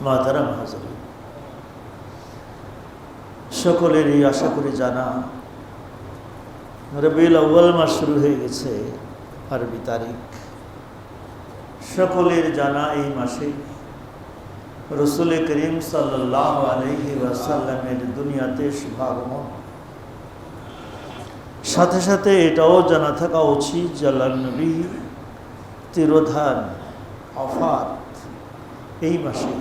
মাহতারাম হাজরিন, সকলেরই আশা করি জানা রবিউল আউয়াল মাস শুরু হয়ে গেছে, আরবি তারিখ। সকলের জানা এই মাসে রসুল করিম সাল্লাল্লাহু আলাইহি ওয়াসাল্লামের দুনিয়াতে শুভাগমন। সাথে সাথে এটাও জানা থাকা উচিত যে আল্লাহর নবী তিরোধান ওফাত এই মাসে।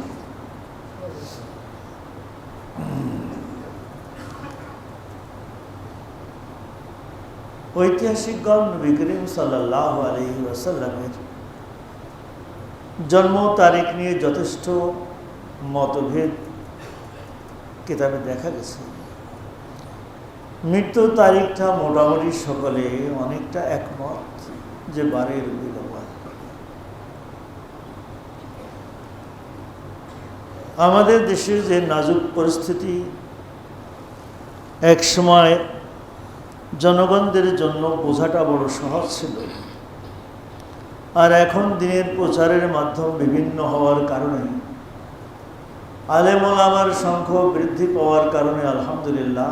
ঐতিহাসিকগণ নবী করিম সাল্লাল্লাহু আলাইহি ওয়াসাল্লামের জন্ম তারিখ নিয়ে যথেষ্ট মতভেদ কিতাবে দেখা গেছে। মৃত্যু তারিখটা মোটামুটি সকলে অনেকটা একমত যে 12 রবিউল আউয়াল। আমাদের দেশের যে নাজুক পরিস্থিতি, এক সময় জনগণদের জন্য বোঝাটা বড় সহজ ছিল, আর এখন দিনের প্রচারের মাধ্যম বিভিন্ন হওয়ার কারণে, আলেম ওলামার সংখ্যা বৃদ্ধি পাওয়ার কারণে আলহামদুলিল্লাহ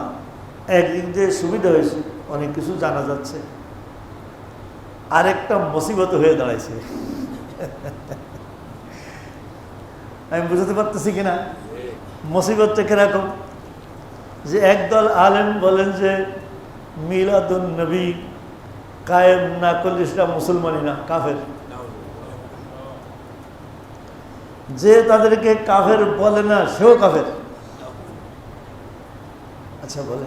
একদিক দিয়ে সুবিধা হয়েছে, অনেক কিছু জানা যাচ্ছে। আরেকটা মুসিবত হয়ে দাঁড়াইছে। আমি বুঝতে পারতেছি কিনা মুসিবতটা কিরকম, যে একদল আলেম বলেন যে মিলাদুন নবী কায়েম না করলে সেটা মুসলমানই না, কাফের। যে তাদেরকে কাফের বলে না সেও কাফের। আচ্ছা বলে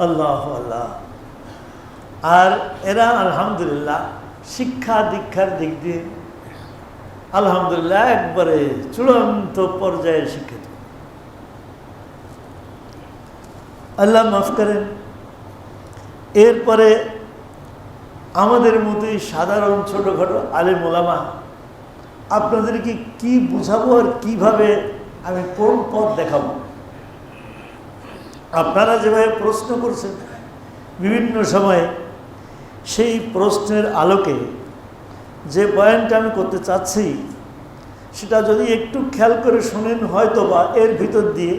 আল্লাহ আল্লাহ। আর এরা আলহামদুলিল্লাহ শিক্ষা দীক্ষার দিক দিয়ে আলহামদুলিল্লাহ একবারে চূড়ান্ত পর্যায়ে শিক্ষিত। আল্লাহ মাফ করেন। এরপরে আমাদের মতোই সাধারণ ছোটোখাটো আলেম ওলামা আপনাদেরকে কি বুঝাবো আর কিভাবে আমি কোন পথ দেখাবো। আপনারা যেভাবে প্রশ্ন করছেন বিভিন্ন সময়ে, সেই প্রশ্নের আলোকে যে বয়ানটা আমি করতে চাচ্ছি সেটা যদি একটু খেয়াল করে শোনেন, হয়তো বা এর ভিতর দিয়ে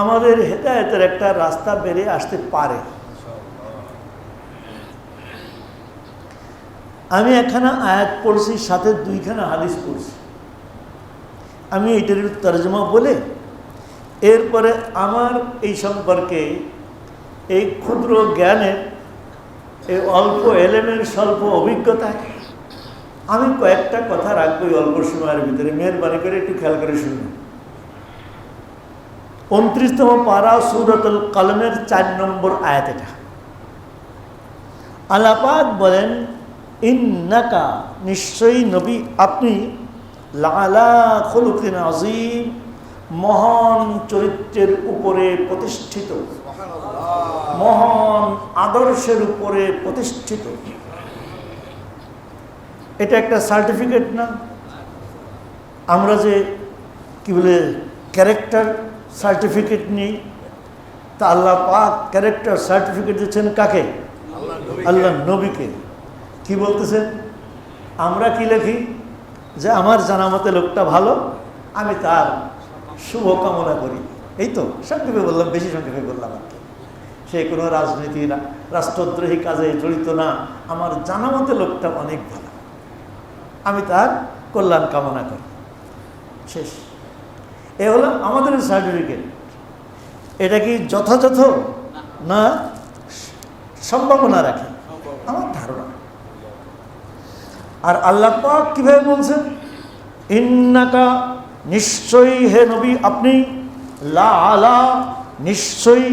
আমাদের হেদায়েতের একটা রাস্তা বেরিয়ে আসতে পারে। আমি একখানা আয়াত পড়ছি, সাথে 2খানা হাদিস পড়ছি। আমি এইটার তরজমা বলে এরপরে আমার এই সম্পর্কে এই ক্ষুদ্র জ্ঞানের, এই অল্প এলেমের স্বল্প অভিজ্ঞতায় আমি কয়েকটা কথা রাখবো এই অল্প সময়ের ভিতরে। মেহরবানি করে একটু খেয়াল করে শুনুন। 29তম পারা সূরাতুল কলমের 4 নম্বর আয়াত এটা। আল্লাহ পাক বলেন, ইন্নাকা নিশ্চয়ই নবী আপনি লাআলা খুলুকিন আযীম মহান চরিত্রের উপরে প্রতিষ্ঠিত, মহান আদর্শের উপরে প্রতিষ্ঠিত। এটা একটা সার্টিফিকেট না? আমরা যে কি বলে ক্যারেক্টার সার্টিফিকেট নিই, তা আল্লাহ পাক ক্যারেক্টার সার্টিফিকেট দিচ্ছেন কাকে? আল্লাহ নবীকে। কি বলতেছেন? আমরা কি লিখি যে আমার জানা মতে লোকটা ভালো, আমি তার শুভ কামনা করি। এই তো সংক্ষেপে বললাম, বেশি সংক্ষেপে বললাম আর কি। সে কোনো রাজনীতি না, রাষ্ট্রদ্রোহী কাজে জড়িত না, আমার জানা মতে লোকটা অনেক ভালো, আমি তার কল্যাণ কামনা করি। শেষ। এ হলো আমাদের সার্টিফিকেট। এটা কি যথাযথ না সম্ভাবনা রাখে? আমার ধারণা। আর আল্লাহ পাক কিভাবে বলছেন? ইন্নাকা নিশ্চয়ই হে নবী আপনি লা আলা নিশ্চয়ই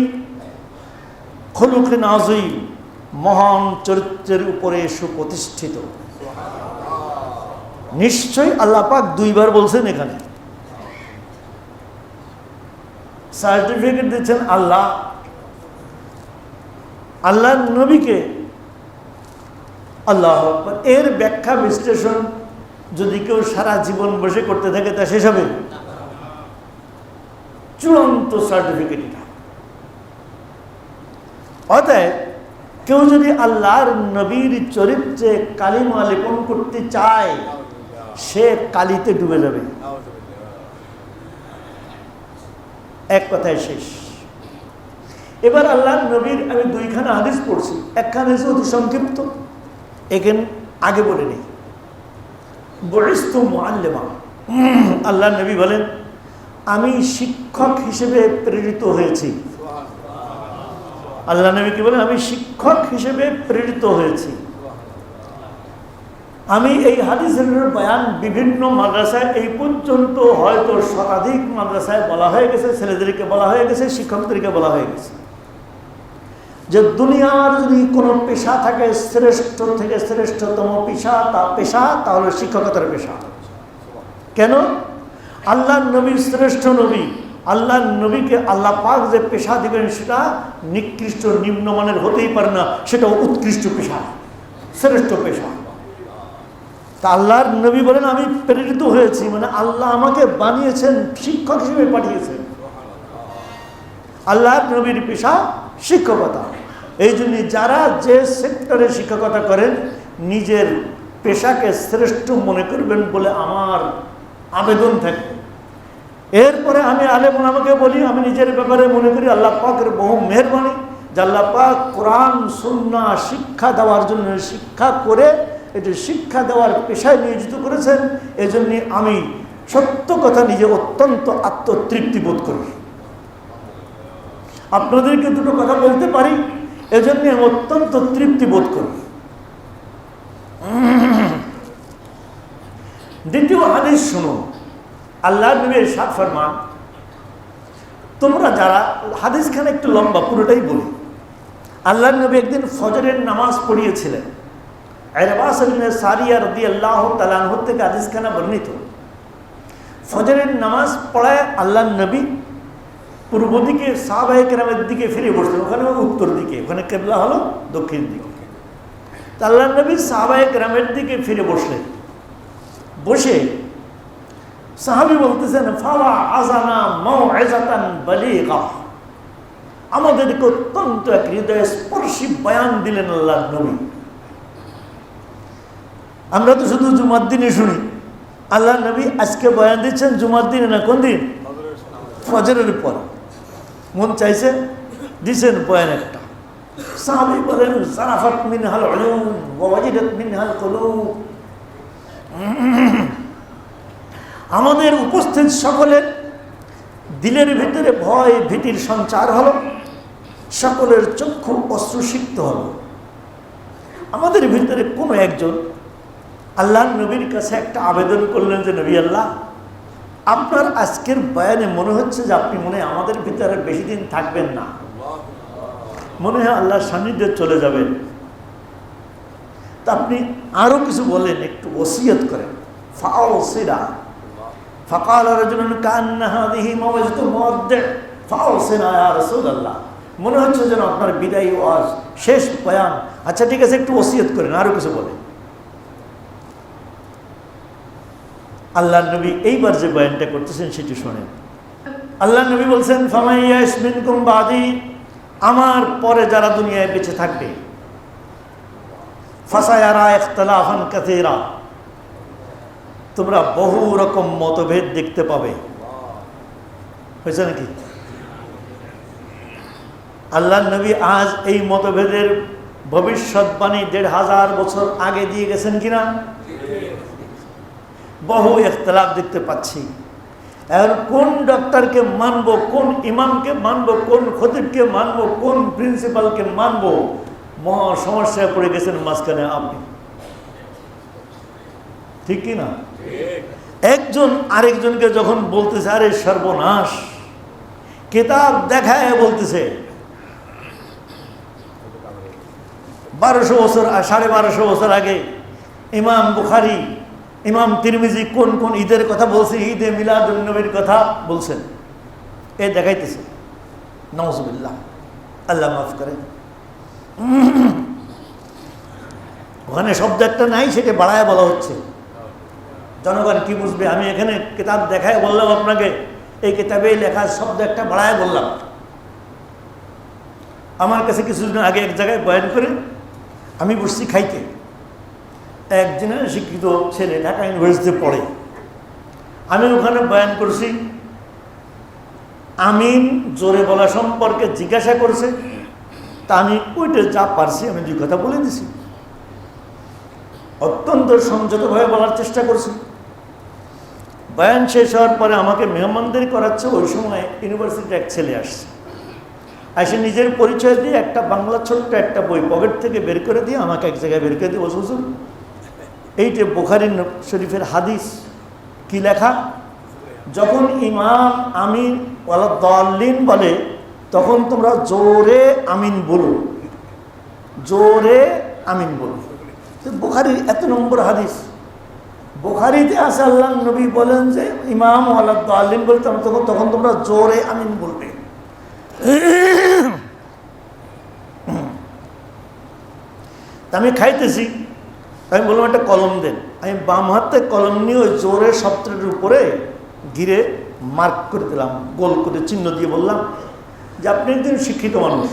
খুলুকিন আযীম মহান চরিত্রের উপরে সুপ্রতিষ্ঠিত। নিশ্চয়ই আল্লাহ পাক 2 বার বলছেন এখানে। সার্টিফিকেট দিচ্ছেন আল্লাহ, আল্লাহ নবীকে। আল্লাহু আকবার। এর ব্যাখ্যা বিশ্লেষণ যদি কেউ সারা জীবন বসে করতে থাকে তা শেষ হবে? চূড়ান্ত সার্টিফিকেট এটা। অতএব কেউ যদি আল্লাহর নবীর চরিত্রে কালিমা লেপন করতে চায়, সে কালিতে ডুবে যাবে। এক কথায় শেষ। এবার আল্লাহর নবীর আমি দুইখানা হাদিস পড়ছি, একখানা হচ্ছে অতি সংক্ষিপ্ত, এখানে আগে বলে নেই। বুইস্তু মুআল্লিমা, আল্লাহর নবী বলেন আমি শিক্ষক হিসেবে প্রেরিত হয়েছি। আল্লাহ নবী কি বলেন? আমি শিক্ষক হিসেবে প্রেরিত হয়েছি। আমি এই হাদিসের বয়ান বিভিন্ন মাদ্রাসায় এই পর্যন্ত হয়তো শতাধিক মাদ্রাসায় বলা হয়ে গেছে, ছেলেদেরকে বলা হয়ে গেছে, শিক্ষকদেরকে বলা হয়ে গেছে যে দুনিয়ার যদি কোনো পেশা থাকে শ্রেষ্ঠ থেকে শ্রেষ্ঠতম পেশা তাহলে শিক্ষকতার পেশা। কেন? আল্লাহ নবীর শ্রেষ্ঠ নবী, আল্লাহ নবীকে আল্লাহ পাক যে পেশা দিবেন সেটা নিকৃষ্ট নিম্নমানের হতেই পারে না, সেটা উৎকৃষ্ট পেশা, শ্রেষ্ঠ পেশা। তা আল্লাহর নবী বলেন আমি প্রেরিত হয়েছি, মানে আল্লাহ আমাকে বানিয়েছেন, শিক্ষক হিসেবে পাঠিয়েছেন। আল্লাহর নবীর পেশা শিক্ষকতা। এই জন্য যারা যে সেক্টরে শিক্ষকতা করেন নিজের পেশাকে শ্রেষ্ঠ মনে করবেন বলে আমার আবেদন থাকে। এরপরে আমি আলেম ওলামাকে বলি, আমি নিজের ব্যাপারে মনে করি আল্লাহ পাকের বহু মেহরবানি যে আল্লাহ পাক কোরআন সুন্নাহ শিক্ষা দেওয়ার জন্য শিক্ষা করে এটি শিক্ষা দেওয়ার পেশায় নিয়োজিত করেছেন। এই জন্যে আমি সত্য কথা নিজে অত্যন্ত আত্মতৃপ্তি বোধ করি। আপনাদেরকে দুটো কথা বলতে পারি, এজন্য আমি অত্যন্ত তৃপ্তি বোধ করি। দ্বিতীয় হাদিস শুনুন, আল্লাহ নবী ইরশাদ ফরমান, তোমরা যারা, হাদিসখানে একটু লম্বা, পুরোটাই বলি। আল্লাহ নবী একদিন ফজরের নামাজ পড়িয়েছিলেন। ইরবাস ইবনে সারিয়া রাদিয়াল্লাহু তাআলা আনহু থেকে হাদিসখানা বর্ণিত। ফজরের নামাজ পড়ায় আল্লাহ নবী পূর্ব দিকে সাহাবায়ে কেরামের দিকে ফিরে বসলেন, ওখানে উত্তর দিকে, ওখানে কিবলা হলো দক্ষিণ দিকে। তা আল্লাহ নবী সাহাবায়ে কেরামের দিকে ফিরে বসলেন। বসে সাহাবী বলতেছেন ফাওয়া আযানা মাউইযাতান বালিগা, আমাদেরকে অত্যন্ত এক হৃদয় স্পর্শী বয়ান দিলেন আল্লাহর নবী। আমরা তো শুধু জুমার দিনে শুনি, আল্লাহ নবী আজকে বয়ান দিচ্ছেন জুমার দিনে না, কোন দিন? ফজরের পর। মন চাইছে দিছেন বয়ান একটা। সাহাবী বলেন সারাফাত মিনহাল উলুম ওয়া ওয়াজিদাত মিনহাল কুলুব, আমাদের উপস্থিত সকলের দিলের ভিতরে ভয় ভীতির সঞ্চার হলো, সকলের চক্ষু অশ্রুসিক্ত হলো। আমাদের ভিতরে কোনো একজন আল্লাহর নবীর কাছে একটা আবেদন করলেন যে নবী আল্লাহ, আপনার আজকের বয়ানে মনে হচ্ছে যে আপনি মনে হয় আমাদের ভিতরে বেশি দিন থাকবেন না, মনে হয় আল্লাহর সান্নিধ্যে চলে যাবেন। তা আপনি আরো কিছু বলেন, একটু ওসিয়ত করেন। ফাওসিরা ফাকাল রাজুলুন কান্না হাযিহি মাওইযাতু মুওয়াদ্দি' ফাওসিনা ইয়া রাসূলুল্লাহ, মনে হচ্ছে যেন আপনার বিদায়ী ওয়াজ, শেষ বয়ান। আচ্ছা ঠিক আছে, একটু ওসিয়ত করেন, আরো কিছু বলেন। আল্লাহ নবী এইবার যে বয়ানটা করতেছেন সেটি শোনেন। আল্লাহ নবী বলছেন ফামাইয়াশ মিনকুম বাদি, আমার পরে যারা দুনিয়ায় বেঁচে থাকবে, ফাসায়ারা ইখতিলাফান কাসীরা, তোমরা বহু রকম মতভেদ দেখতে পাবে। হয়েছে নাকি? আল্লাহ নবী আজ এই মতভেদের ভবিষ্যৎবাণী ১৫০০ বছর আগে দিয়ে গেছেন কিনা? বহু ইখতিলাফ দেখতে পাচ্ছি। এখন কোন ডক্টরকে মানবো, কোন ইমামকে মানবো, কোন খতিবকে মানবো, কোন প্রিন্সিপালকে মানবো, মহা সমস্যায় পড়ে গেছেন মাঝখানে আপনি। ঠিক কি না? একজন আরেকজনকে যখন বলতেছে আরে সর্বনাশ, কিতাব দেখায় বলতেছে 1200 বছর 1250 বছর আগে ইমাম বুখারী, ইমাম তিরমিজি কোন কোন ঈদের কথা বলছে, ঈদে মিলাদুন নবীর কথা বলছেন, এ দেখাইতেছে। নাউজুবিল্লাহ, আল্লাহ মাফ করে। ওখানে শব্দ একটা নাই, সেটা বাড়ায় বলা হচ্ছে। জনগণ কি বুঝবে? আমি এখানে কিতাব দেখায় বললাম আপনাকে, এই কিতাবে লেখা শব্দ একটা বাড়ায় বললাম। আমার কাছে কিছুদিন আগে এক জায়গায় বয়ান করে আমি বসছি খাইতে। এক জেনারেল শিক্ষিত ছেলে ঢাকা ইউনিভার্সিটিতে পড়ে, আমি ওখানে বয়ান করছি। আমিন জোরে বলা সম্পর্কে জিজ্ঞাসা করছে, তা আমি ওইটা যা পারছি আমি 2 কথা বলে দিছি। অত্যন্ত সংযতভাবে বলার চেষ্টা করছি। বয়ান শেষ হওয়ার পরে আমাকে মেহমানদারি করাচ্ছে। ওই সময় ইউনিভার্সিটির এক ছেলে আসছে, এসে নিজের পরিচয় দিয়ে একটা বাংলা ছোট্ট একটা বই পকেট থেকে বের করে দিয়ে আমাকে এক জায়গায় বের করে দিয়ে বলছে, হুজুর এইটা বুখারী শরীফের হাদিস। কি লেখা? যখন ইমাম আমিন ওয়ালা দাল্লিন বলে তখন তোমরা জোরে আমিন বলো, জোরে আমিন বলো। বুখারীর এত নম্বর হাদিস, বুখারীতে আছে আল্লাহ নবী বলেন যে ইমাম ওয়ালা দাল্লিন বলে তখন তোমরা জোরে আমিন বলবে। আমি খাইতেছি, আমি বললাম একটা কলম দেন। আমি বাম হাতে কলম নিয়ে ওই জোরে শব্দটির উপরে ঘিরে মার্ক করে দিলাম, গোল করে চিহ্ন দিয়ে বললাম যে আপনি একজন শিক্ষিত মানুষ,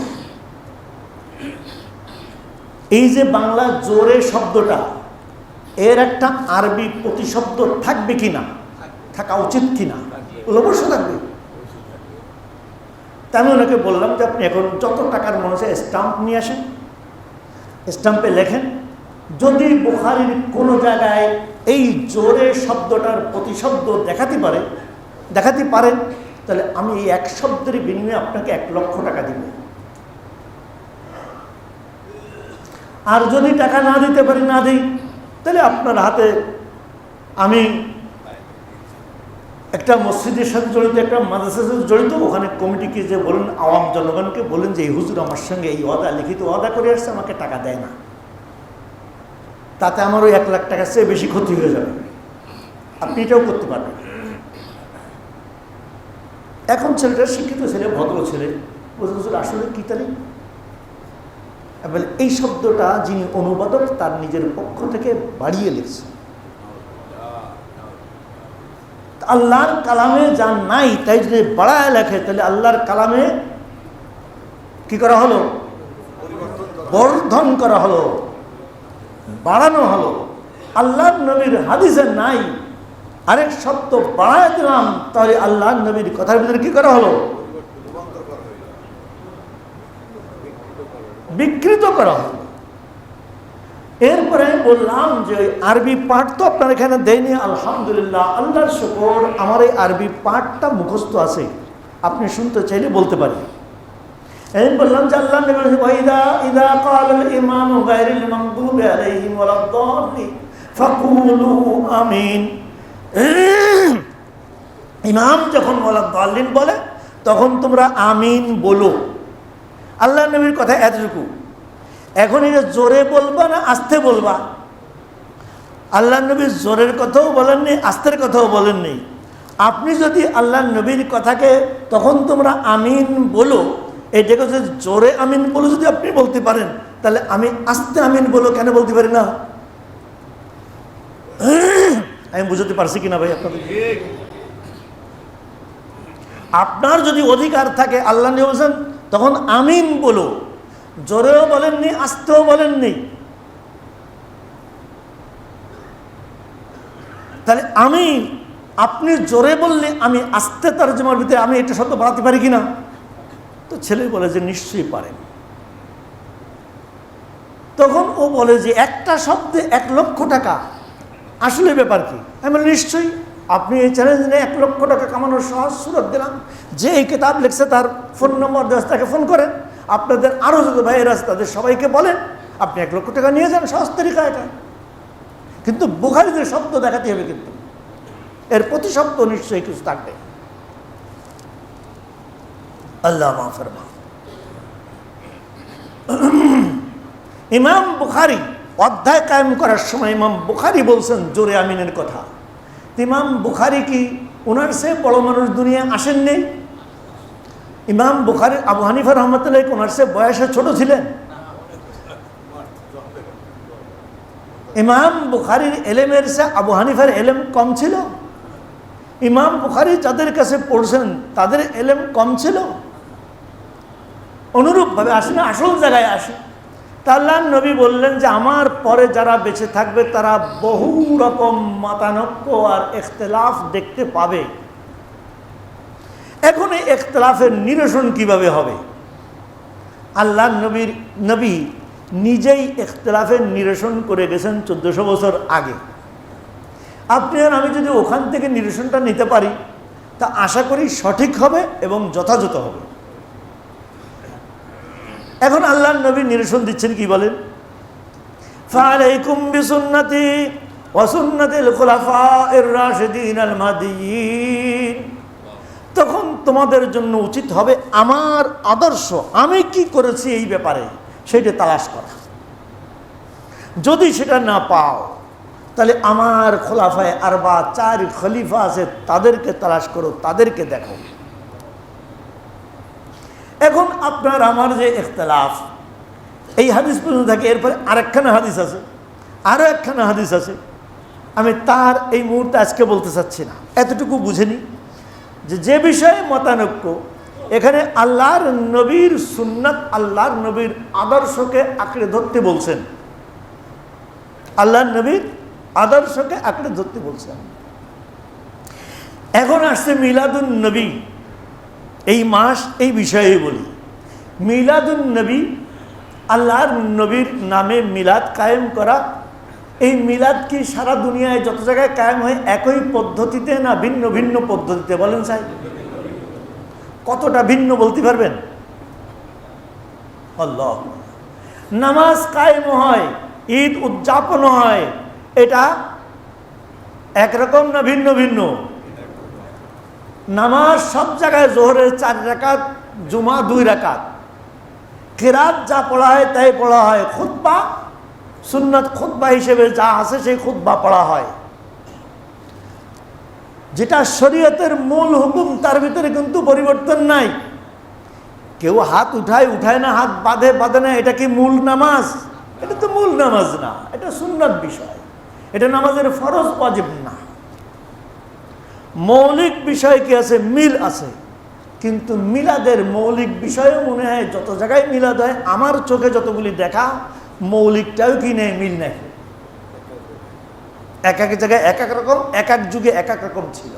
এই যে বাংলা জোরে শব্দটা এর একটা আরবি প্রতিশব্দ থাকবে কিনা, থাকা উচিত কিনা? অবশ্যই থাকবে। তা আমি ওনাকে বললাম যে আপনি এখন যত টাকার মনে হচ্ছে স্টাম্প নিয়ে আসেন, স্টাম্পে লেখেন, যদি বুখারীর কোনো জায়গায় এই জোরে শব্দটার প্রতিশব্দ দেখাতে পারেন তাহলে আমি এই এক শব্দের বিনিময়ে আপনাকে 1 লক্ষ টাকা দিব। আর যদি টাকা না দিতে পারি, না দিই, তাহলে আপনার হাতে আমি একটা মসজিদের সাথে জড়িত, একটা মাদ্রাসার সাথে জড়িত, ওখানে কমিটিকে যে বলেন, আওয়াম জনগণকে বলেন যে এই হুজুর আমার সঙ্গে এই ওয়াদা, লিখিত ওয়াদা করে আসছে, আমাকে টাকা দেয় না, তাতে আমার ওই 1 লাখ টাকার চেয়ে বেশি ক্ষতি হয়ে যাবে, আপনি এটাও করতে পারবেন। এখন ছেলেটা শিক্ষিত ছেলে, ভদ্র ছেলে, হুজুর আসলে কি তাহলে? এই শব্দটা যিনি অনুবাদক তার নিজের পক্ষ থেকে বাড়িয়ে লিখছে। আল্লাহর কালামে যা নাই তাই যদি বাড়ায় লেখে তাহলে আল্লাহর কালামে কি করা হলো? বর্ধন করা হলো, বাড়ানো হলো। আল্লাহর নবীর হাদিসে নাই, আরেক শব্দ বাড়ায় দিলাম, তাহলে আল্লাহর নবীর কথার ভিতরে কি করা হলো? বিকৃত করা হলো। এরপরে বললাম যে ওই আরবি পাঠ তো আপনার এখানে দেয়নি, আলহামদুলিল্লাহ, আল্লাহর শুকর, আমার এই আরবি পাঠটা মুখস্থ আছে, আপনি শুনতে চাইলে বলতে পারি। আমি বললাম যে আল্লাহ নবী ইদা ক্বালাল ইমামু গায়রিল মাগদুবি আলাইহিম ওয়ালাদ-দাল্লিন ফাকুলু আমিন। ইমাম যখন ওয়ালাদ-দাল্লিন বলে তখন তোমরা আমিন বলো। আল্লাহ নবীর কথা এতটুকু। এখন এটা জোরে বলবা না আস্তে বলবা? আল্লাহ নবীর জোরের কথাও বলেননি, আস্তের কথাও বলেননি। আপনি যদি আল্লাহ নবীর কথাকে তখন তোমরা আমিন বলো, এটাকে যদি জোরে আমিন বলো যদি আপনি বলতে পারেন, তাহলে আমি আস্তে আমিন বলো কেন বলতে পারি না? আমি বুঝতে পারছি কিনা ভাই আপনাদের? আপনার যদি অধিকার থাকে, আল্লাহ নবী বলেন তখন আমিন বলো, জোরেও বলেননি, আস্তেও বলেননি। তাহলে আপনি জোরে বললে আমি আস্তে তরজমার ভিতরে আমি একটা শব্দ বাড়াতে পারি কিনা? তো ছেলে বলে যে নিশ্চয়ই পারেন। তখন ও বলে যে একটা শব্দে 1 লক্ষ টাকা, আসলে ব্যাপার কি? আমি বলি নিশ্চয়ই, আপনি এই চ্যালেঞ্জ নিয়ে 1 লক্ষ টাকা কামানোর সহজ সুরত দিলাম। যে এই কিতাব লিখছে তার ফোন নম্বর দেওয়া, তাকে ফোন করেন, আপনাদের আরও যত ভাইয়ের আছে তাদের সবাইকে বলেন, আপনি 1 লক্ষ টাকা নিয়ে যান, সহজ তরিকা এটা। কিন্তু বুখারীতে শব্দ দেখাতে হবে, কিন্তু এর প্রতি শব্দ নিশ্চয়ই কিছু থাকবে। আল্লাহ মাফ ফরমা। ইমাম বুখারী অধ্যায় কায়েম করার সময় ইমাম বুখারী বলছেন জোরে আমিনের কথা। ইমাম বুখারী কি ওনার সে বড় মানুষ দুনিয়া আসেন নেই? ইমাম বুখারী আবু হানিফা রহমতুল্লাহ ওনার সে বয়সে ছোট ছিলেন? ইমাম বুখারীর এলেমের সে আবু হানিফার এলেম কম ছিল? ইমাম বুখারী যাদের কাছে পড়ছেন তাদের এলেম কম ছিল? অনুরূপভাবে আসে না, আসল জায়গায় আসে। তা আল্লাহর নবী বললেন যে আমার পরে যারা বেঁচে থাকবে তারা বহু রকম মতানৈক্য আর ইখতিলাফ দেখতে পাবে। এখন এই ইখতিলাফের নিরসন কিভাবে হবে? আল্লাহর নবী নিজেই ইখতিলাফের নিরসন করে গেছেন 1400 বছর আগে। আপনি আর আমি যদি ওখান থেকে নিরসনটা নিতে পারি তা আশা করি সঠিক হবে এবং যথাযথ হবে। এখন আল্লাহর নবী নিরসন দিচ্ছেন, কি বলেন? ফালাইকুম বিসুন্নতি ওয়া সুন্নাতিল খুলাফায়ে রাশিদিন আল মাহদিয়িন। তখন তোমাদের জন্য উচিত হবে আমার আদর্শ, আমি কি করেছি এই ব্যাপারে সেটা তালাশ করা। যদি সেটা না পাও তাহলে আমার খোলাফায়ে আরবা 4 খলিফা আছে তাদেরকে তালাশ করো, তাদেরকে দেখো। এখন আপনার আমার যে ইখতিলাফ, এই হাদিস পর্যন্ত থাকে, এরপরে আরেকখানা হাদিস আছে, আরও একখানা হাদিস আছে। আমি তার এই মুহূর্তে আজকে বলতে চাচ্ছি না, এতটুকু বুঝেনি যে বিষয়ে মতানৈক্য, এখানে আল্লাহর নবীর সুন্নাত, আল্লাহর নবীর আদর্শকে আঁকড়ে ধরতে বলছেন। আল্লাহর নবীর আদর্শকে আঁকড়ে ধরতে বলছেন। এখন আসছে মিলাদুন নবী, এই মাস, এই বিষয়ে বলি। মিলাদুন নবী, আল্লাহর নবীর নামে মিলাদ কায়েম করা। এই মিলাদ কি সারা দুনিয়ায় যত জায়গায় কায়েম হয় একই পদ্ধতিতে না ভিন্ন ভিন্ন পদ্ধতিতে? বলেন সাহেব, কতটা ভিন্ন বলতে পারবেন? আল্লাহ, নামাজ কায়েম হয়, ঈদ উদযাপন হয়, এটা একরকম না ভিন্ন ভিন্ন? নামাজ সব জায়গায় জোহরের 4 রাকাত, জুমা 2 রাকাত, কিরাত যা পড়া হয় তাই পড়া হয়, খুতবা সুন্নাত খুতবা হিসেবে যা আছে সেই খুতবা পড়া হয়। যেটা শরীয়তের মূল হুকুম তার ভিতরে কিন্তু পরিবর্তন নাই। কেউ হাত উঠায় না, হাত বাঁধে না, এটা কি মূল নামাজ? এটা তো মূল নামাজ না, এটা সুন্নাত বিষয়, এটা নামাজের ফরজ ওয়াজিব না। মৌলিক বিষয় কি আছে? মিল আছে, কিন্তু মিলাদের মৌলিক বিষয়ও মনে হয় যত জায়গায় মিলাদ হয় আমার চোখে যতগুলি দেখা, মৌলিকটাও কি নেই, মিল নেই। এক এক জায়গায় এক এক রকম, এক এক যুগে এক এক রকম ছিল।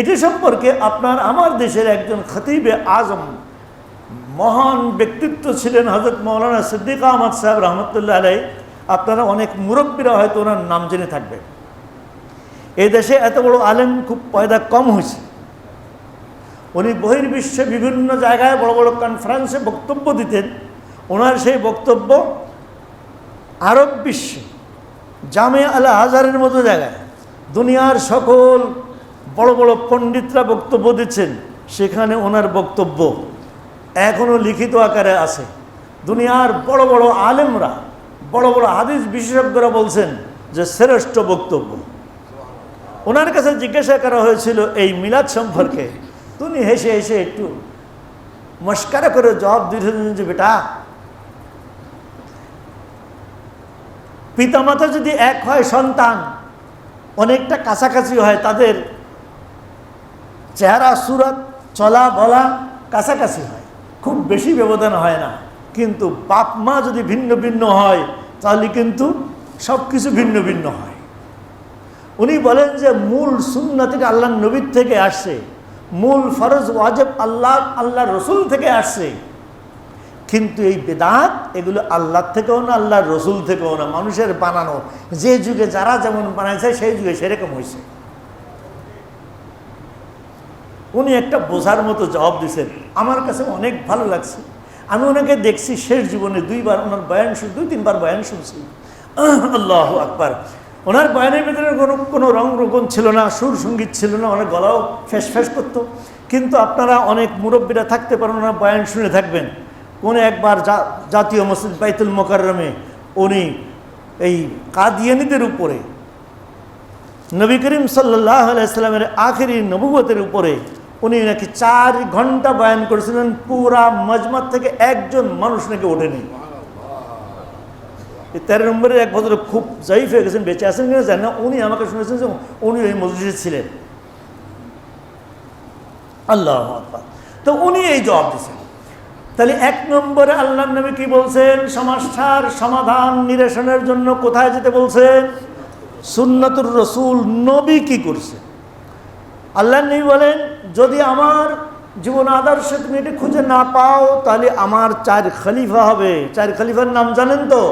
এটি সম্পর্কে আপনার আমার দেশের একজন খতিবে আজম, মহান ব্যক্তিত্ব ছিলেন হযরত মাওলানা সিদ্দিক আহমদ সাহেব রহমতুল্লাহ আলাইহি। আপনারা অনেক মুরব্বীরা হয়তো ওনার নাম জেনে থাকবেন। এই দেশে এত বড় আলেম খুব পয়দা কম হয়েছে। উনি বহির্বিশ্বে বিভিন্ন জায়গায় বড় বড় কনফারেন্সে বক্তব্য দিতেন। ওনার সেই বক্তব্য আরব বিশ্বে জামে আল আজহারের মতো জায়গায় দুনিয়ার সকল বড় বড় পণ্ডিতরা বক্তব্য দিচ্ছেন, সেখানে ওনার বক্তব্য এখনও লিখিত আকারে আছে। দুনিয়ার বড় বড় আলেমরা, বড় বড় হাদিস বিশেষজ্ঞরা বলছেন যে শ্রেষ্ঠ বক্তব্য। ওনার কাছে জিজ্ঞাসা করা হয়েছিল এই মিলাদ সম্পর্কে, তিনি হেসে হেসে একটু মস্কারা করে জবাব দিয়েছিলেন যে বেটা, পিতামাতা যদি এক হয়, সন্তান অনেকটা কাছাকাছি হয়, তাদের চেহারা সুরত চলা বলা কাছাকাছি হয়, খুব বেশি ব্যবধান হয় না। কিন্তু বাপ মা যদি ভিন্ন ভিন্ন হয় তাহলে কিন্তু সব কিছু ভিন্ন ভিন্ন হয়। উনি বলেন যে মূল সুন্নাতিটা আল্লাহর নবীর থেকে আসছে, মূল ফরজ ওয়াজিব আল্লাহ রসুল থেকে আসছে, কিন্তু এই বেদাত এগুলো আল্লাহ থেকেও না, আল্লাহর রসুল থেকেও না, মানুষের বানানো। যে যুগে যারা যেমন বানাইছে সেই যুগে সেরকম হয়েছে। উনি একটা বোঝার মতো জবাব দিয়েছেন, আমার কাছে অনেক ভালো লাগছে। আমি ওনাকে দেখছি শেষ জীবনে 2বার ওনার বয়ান, 2-3বার বয়ান শুনছি। আল্লাহু আকবার। ওনার বয়ানের ভিতরে কোনো রং রোগন ছিল না, সুর সঙ্গীত ছিল না, অনেক গলাও ফ্যাস ফ্যাস করতো। কিন্তু আপনারা অনেক মুরব্বীরা থাকতে পারেন, ওনার বয়ান শুনে থাকবেন। কোন একবার জাতীয় মসজিদ বাইতুল মোকাররমে উনি এই কাদিয়ানীদের উপরে, নবী করিম সাল্লাল্লাহু আলাইহি সাল্লামের আখিরি নবুয়তের উপরে উনি নাকি 4 ঘন্টা বয়ান করেছিলেন। পুরা মজমা থেকে একজন মানুষ নাকি ওঠেনি। 13 নম্বরের এক ভদ্র খুব জয়ীফ হয়ে গেছেন, বেঁচে আছেন কিনা জানি না, উনি আমাকে শুনেছেন যে উনি ওই মসজিদে ছিলেন। আল্লাহু আকবার। তো উনি এই জবাব দিচ্ছেন। তাহলে 1 নম্বরে আল্লাহ নবী কি বলছেন? সমস্যার সমাধান নিরসনের জন্য কোথায় যেতে বলছেন? সুন্নাতুর রসুল, নবী কি করছে। আল্লাহ নবী বলেন, যদি আমার জীবন আদর্শে তুমি এটি খুঁজে না পাও, তাহলে আমার 4 খলিফা হবে। 4 খলিফার নাম জানেন তো?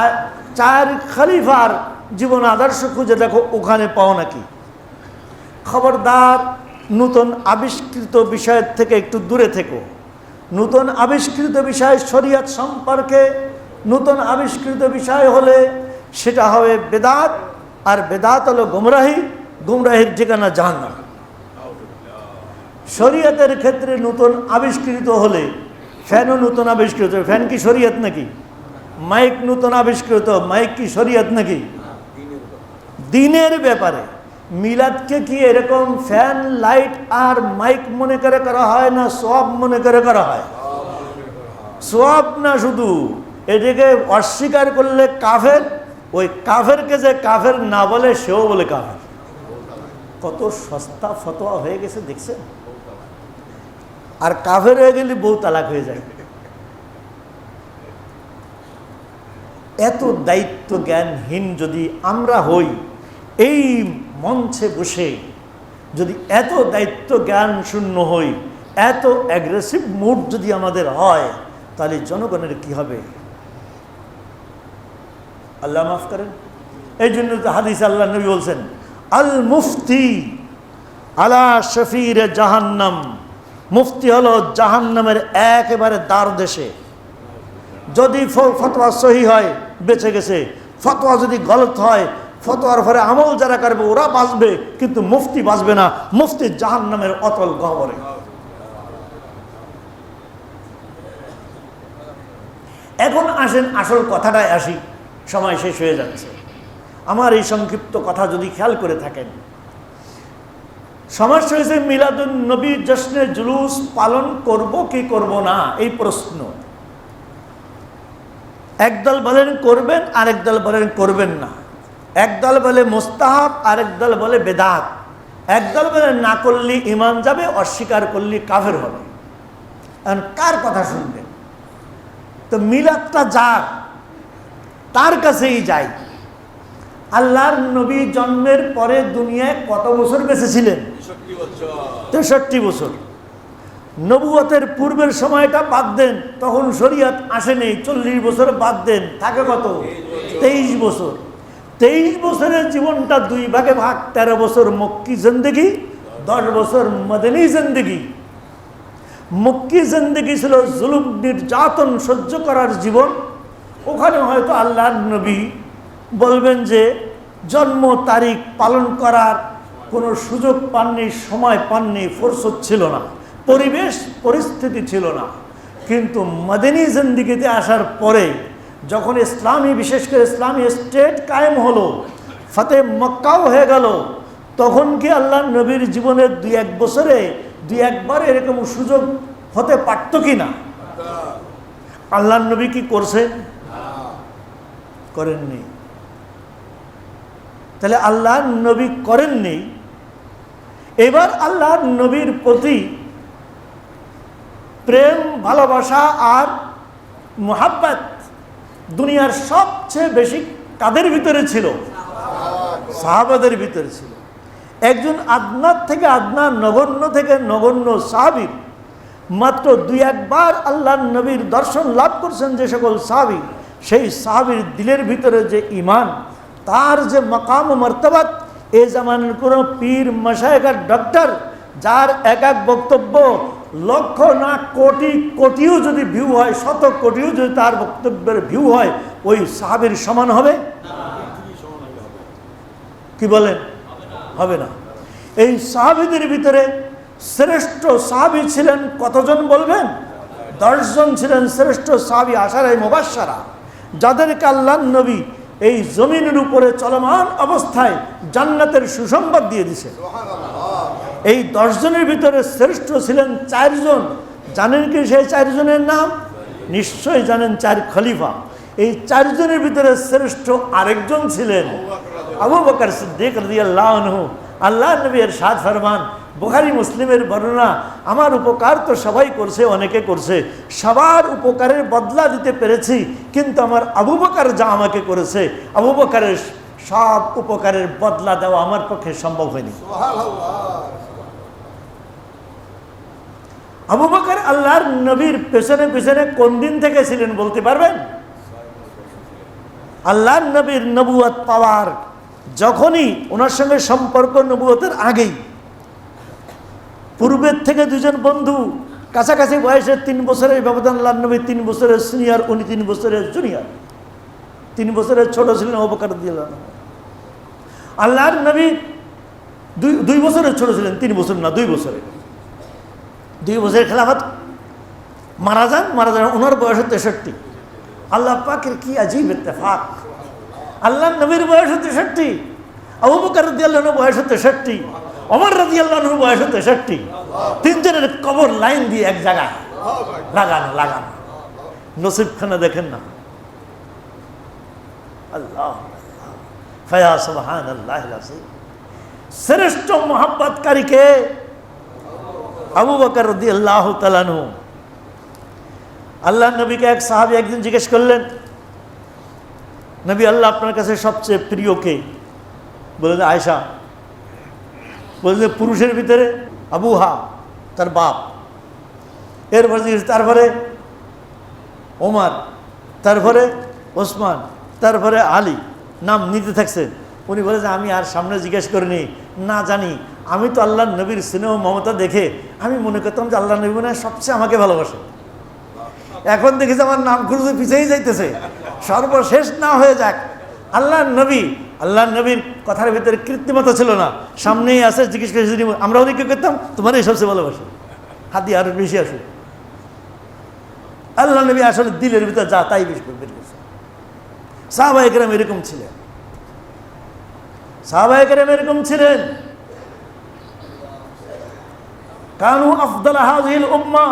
আর 4 খলিফার জীবন আদর্শ খুঁজে দেখো, ওখানে পাও নাকি। খবরদার নূতন আবিষ্কৃত বিষয়ের থেকে একটু দূরে থেকো। নূতন আবিষ্কৃত বিষয় শরীয়ত সম্পর্কে নূতন আবিষ্কৃত বিষয় হলে সেটা হবে বেদাত, আর বেদাত হলো গুমরাহি, গুমরাহির ঠিকানা জাহান্নাম। শরীয়তের ক্ষেত্রে নূতন আবিষ্কৃত হলে, ফ্যানও নূতন আবিষ্কৃত, ফ্যান কি শরীয়ত নাকি? মাইক নূতন আবিষ্কৃত, মাইক কি শরীয়ত নাকি? দিনের ব্যাপারে মিলাদকে কি এরকম ফ্যান, লাইট আর মাইক মনে করে করা হয় না সওয়াব মনে করে করা হয়? সওয়াব না, শুধু এটাকে অস্বীকার করলে কাফের, ওই কাফেরকে যে কাফের না বলে সেও বলে কাফের। কত সস্তা ফতোয়া হয়ে গেছে দেখছেন। আর কাফের হয়ে গেলে বউ তালাক হয়ে যায়। এত দায়িত্ব জ্ঞানহীন যদি আমরা হই, এই মঞ্চে বসে যদি এত দায়িত্ব জ্ঞান শূন্য হই, এত অ্যাগ্রেসিভ মুড যদি আমাদের হয়, তাহলে জনগণের কি হবে? আল্লাহ মাফ করেন। এই জন্য তো হাদিস আল্লাহ নবী বলছেন, আল মুফতি আলা শফির জাহান্নাম। মুফতি হলো জাহান্নামের একেবারে দ্বার দেশে। যদি ফতোয়া সহি হয় বেঁচে গেছে, ফতোয়া যদি গলত হয়, ফতোয়ার পরে আমল যারা করবে ওরা বাঁচবে, কিন্তু মুফতি বাঁচবে না। মুফতি জাহান্নামের অতল গহ্বরে। এখন আসেন আসল কথাটায় আসি, সময় শেষ হয়ে যাচ্ছে। আমার এই সংক্ষিপ্ত কথা যদি খেয়াল করে থাকেন, সমস্যা হয়েছে মিলাদুন নবী জশ্নে জুলুস পালন করব কি করব না, এই প্রশ্ন। একদল বলেন করবেন, আরেক দল বলেন করবেন না। একদল বলে মুস্তাহাব, আরেক দল বলে বেদাত। একদল বলে না করলে ঈমান যাবে, অস্বীকার করলে কাফের হবে। এখন কার কথা শুনবেন? তো মিলাদটা যার, তার কাছেই যাই। আল্লাহর নবী জন্মের পরে দুনিয়ায় কত বছর বেঁচে ছিলেন? 63 বছর। নবুয়তের পূর্বের সময়টা বাদ দেন, তখন শরীয়ত আসেনি। 40 বছর বাদ দেন, থাকে কত? 23 বছর। 23 বছরের জীবনটা 2 ভাগে ভাগ। 13 বছর মক্কি জিন্দেগি, 10 বছর মদনী জিন্দেগি। মক্কি জিন্দেগি ছিল জুলুম নির্যাতন সহ্য করার জীবন। ওখানে হয়তো আল্লাহর নবী বলবেন যে জন্ম তারিখ পালন করার কোনো সুযোগ পাননি, সময় পাননি, ফুরসত ছিল না, পরিবেশ পরিস্থিতি ছিল না। কিন্তু মদনী জিন্দেগিতে আসার পরে যখন ইসলামী, বিশেষ করে ইসলামী স্টেট কায়েম হলো, ফতে মক্কাও হয়ে গেল, তখন কি আল্লাহ নবীর জীবনের 2-1 বছরে 2-1 বার এরকম সুযোগ হতে পারত কি না? আল্লাহ নবী কি করছেন? করেননি। তাহলে আল্লাহ নবী করেননি। এবার আল্লাহ নবীর প্রতি প্রেম, ভালোবাসা আর মুহাব্বত দুনিয়ার সবচেয়ে বেশি কাদের ভিতরে ছিল? সাহাবাদের ভিতরে ছিল। একজন আদনার থেকে আদনান, নগণ্য থেকে নগণ্য সাহাবীর মাত্র 2-1 বার আল্লাহ নবীর দর্শন লাভ করছেন যে সকল সাহাবী, সেই সাহাবীর দিলের ভিতরে যে ঈমান, তার যে মাকাম ও মর্তবাত, এ জামানের কোনো পীর, মাশায়েখ আর ডক্টর যার এক এক বক্তব্য লক্ষ না কোটি কোটিও যদি ভিউ হয়, শত কোটিও যদি তার বক্তব্যের ভিউ হয়, ওই সাহাবীর সমান হবে? কি বলেন? হবে না। এই সাহাবীদের ভিতরে শ্রেষ্ঠ সাহাবী ছিলেন কতজন বলবেন? 10 জন ছিলেন শ্রেষ্ঠ সাহাবী, আশারায়ে মুবাশশারা, যাদেরকে আল্লাহর নবী এই জমিনের উপরে চলমান অবস্থায় জান্নাতের সুসংবাদ দিয়ে দিয়েছেন। এই 10 জনের ভিতরে শ্রেষ্ঠ ছিলেন 4 জন। জানেন কি সেই 4 জনের নাম? নিশ্চয়ই জানেন, 4 খলিফা। এই 4 জনের ভিতরে শ্রেষ্ঠ আরেকজন ছিলেন আবু বকর সিদ্দিক রাদিয়াল্লাহু আনহু। আল্লাহ নবী ইরশাদ ফরমান, বুখারী মুসলিমের বর্ণনা, আমার উপকার তো সবাই করছে, অনেকে করছে, সবার উপকারের বদলা দিতে পেরেছি, কিন্তু আমার আবু বকর যা আমাকে করেছে, আবু বকরের সব উপকারের বদলা দেওয়া আমার পক্ষে সম্ভব হয়নি। আবু বকর আল্লাহর নবীর পেছনে পেছনে কোন দিন থেকে ছিলেন বলতে পারবেন? আল্লাহর নবীর নবুয়ত পাওয়ার যখনই ওনার সঙ্গে সম্পর্ক নবুয়তের আগেই, পূর্বের থেকে দুজন বন্ধু, কাছাকাছি বয়সের 3 বছরের ব্যবধান, আল্লাহর নবী 3 বছরের সিনিয়র, উনি 3 বছরের জুনিয়র, 3 বছরের ছোট ছিলেন আবু বকর রাদিয়াল্লাহু আনহু। আল্লাহর নবী 2 বছরের ছোট ছিলেন, 3 বছর না, 2 বছরের। 2 বছরের খেলাফত মারা যান, ওনার বয়স 63। আল্লাহ পাকের কি আজীব ইত্তেফাক, আল্লাহর নবীর বয়স 63, আবু বকর রাদিয়াল্লাহু আনহু বয়স 63, ওমর রাদিয়াল্লাহু আনহু বয়স 63। 3 জনের কবর লাইন দিয়ে এক জায়গায় লাগানো। নসিবখানা দেখেন না। আল্লাহ ফায়া সুবহানাল্লাহিল আযীম। শ্রেষ্ঠ মোহাব্বতকারীকে আবু বকর রাদিয়াল্লাহু তাআলা আনহু। আল্লাহ নবীকে এক সাহাবী একদিন জিজ্ঞেস করলেন, নবী আল্লাহ আপনার কাছে সবচেয়ে প্রিয় কে? বললেন আয়েশা। বললেন পুরুষের ভিতরে? আবুহা, তার বাপ। এরপরে তারপরে ওমর, তারপরে ওসমান, তারপরে আলী, নাম নিতে থাকছেন। উনি বলে যে আমি আর সামনে জিজ্ঞেস করিনি, না জানি, আমি তো আল্লাহ নবীর স্নেহ মমতা দেখে আমি মনে করতাম যে আল্লাহ নবী মনে হয় সবচেয়ে আমাকে ভালোবাসে। এখন দেখেছি আমার নাম খুঁজে পিছিয়েই যাইতেছে, সর্বশেষ না হয়ে যাক। আল্লাহ নবীর কথার ভিতরে কৃত্রিমতা ছিল না, সামনেই আছে, জিজ্ঞেস করে আমরা ওদিকে করতাম তোমারই সবচেয়ে ভালোবাসে, হাতি আরো বেশি আসে। আল্লাহ নবী আসলে দিলের ভিতরে যা তাই বের করছে। সাহাবায়ে কেরাম এরকম ছিলেন, কানু আফদাল হাযিহিল উম্মাহ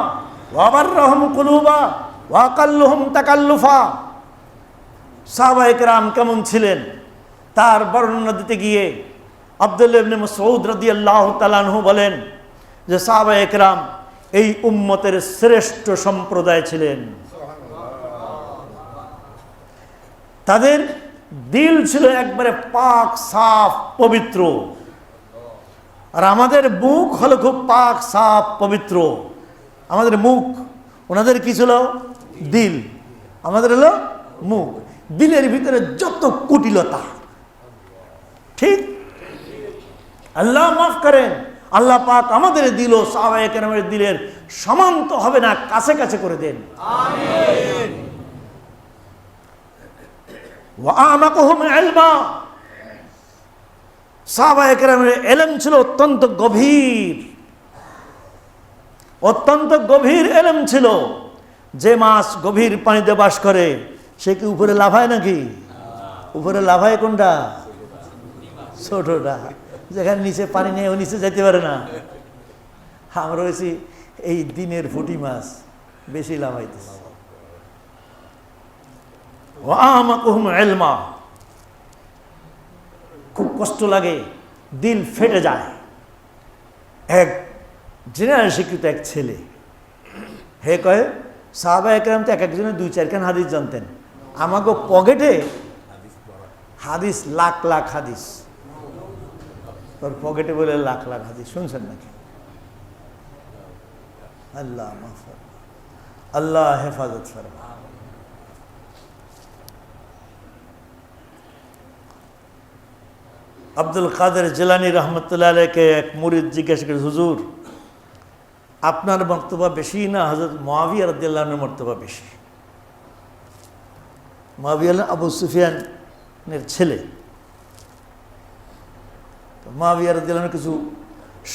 ওয়া বাররাহুম কুলুবা ওয়া আকাল্লুহুম তাকাল্লুফা। সাহাবায়ে কেরাম কেমন ছিলেন তার বর্ণনা দিতে গিয়ে আব্দুল্লাহ ইবনে মাসউদ রাদিয়াল্লাহু তাআলা আনহু বলেন যে সাহাবায়ে কেরাম এই উম্মতের শ্রেষ্ঠ সম্প্রদায় ছিলেন। তাদের দিল ছিল একবারে পাক সাফ পবিত্র, আর আমাদের মুখ হলো খুব পাক সাফ পবিত্র। আমাদের মুখ, ওনাদের কি ছিল? দিল। আমাদের হলো মুখ। দিলের ভিতরে যত কুটিলতা, ঠিক? আল্লাহ মাফ করেন, আল্লাহ পাক আমাদের দিল সাহাবায়ে কেরামের দিলের সমান তো হবে না, কাছে কাছে করে দেন। আমিন। ওয়া আমাকুহুম ইলমা, সাহাবায়ে কেরামের ইলম ছিল অত্যন্ত গভীর, অত্যন্ত গভীর ইলম ছিল। যে মাছ গভীর পানিতে বাস করে সে কি উপরে লাফায় নাকি? উপরে লাফায় কোনটা? ছোটটা, যেখানে নিচে পানি নেই ও নিচে যেতে পারে না। আমরা হয়েছি এই দিনের ফুটি মাছ, বেশি লাফাইতেছে। খুব কষ্ট লাগে, দিল ফেটে যায়। এক জেনারেল শিক্ষিত এক ছেলে, হে কয়ে সাহাবায়ে কেরাম তো এক একজনের 2-4 খান হাদিস জানতেন, আমাকে পকেটে হাদিস লাখ লাখ হাদিস। তোর পকেটে বলে লাখ লাখ হাদিস, শুনছেন নাকি? আল্লাহ মাফ করুন, আল্লাহ হেফাজত ফরমান। আব্দুল কাদের জিলানী রহমতুল্লাহ আলাইকে এক মুরিদ জিজ্ঞেস করে, হুজুর আপনার মর্তবা বেশি না হযরত মুআবিয়া রাদিয়াল্লাহু আনহুর মর্তবা বেশি? মুআবিয়া আবু সুফিয়ানের ছেলে। মুআবিয়া রাদিয়াল্লাহু আনহু কিছু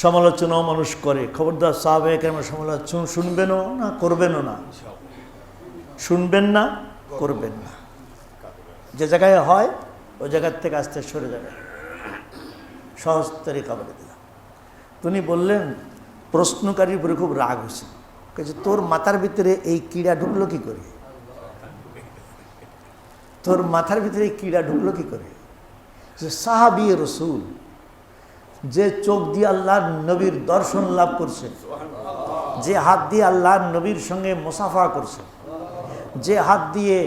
সমালোচনাও মানুষ করে, খবরদার সাহাবায়ে কেরামের সমালোচনা শুনবেনও না, করবেনও না। শুনবেন না, করবেন না। যে জায়গায় হয় ওই জায়গার থেকে আস্তে সরে যাবে। সহজ তরিকা বলে দিলাম। তিনি বললেন, প্রশ্নকারীর উপরে খুব রাগ হয়েছে, তোর মাথার ভিতরে এই কীড়া ঢুকলো কি করে? তোর মাথার ভিতরে এই কীড়া ঢুকলো কি করে যে সাহাবী রসুল যে চোখ দিয়ে আল্লাহর নবীর দর্শন লাভ করছে, যে হাত দিয়ে আল্লাহর নবীর সঙ্গে মুসাফা করছে, যে হাত দিয়ে,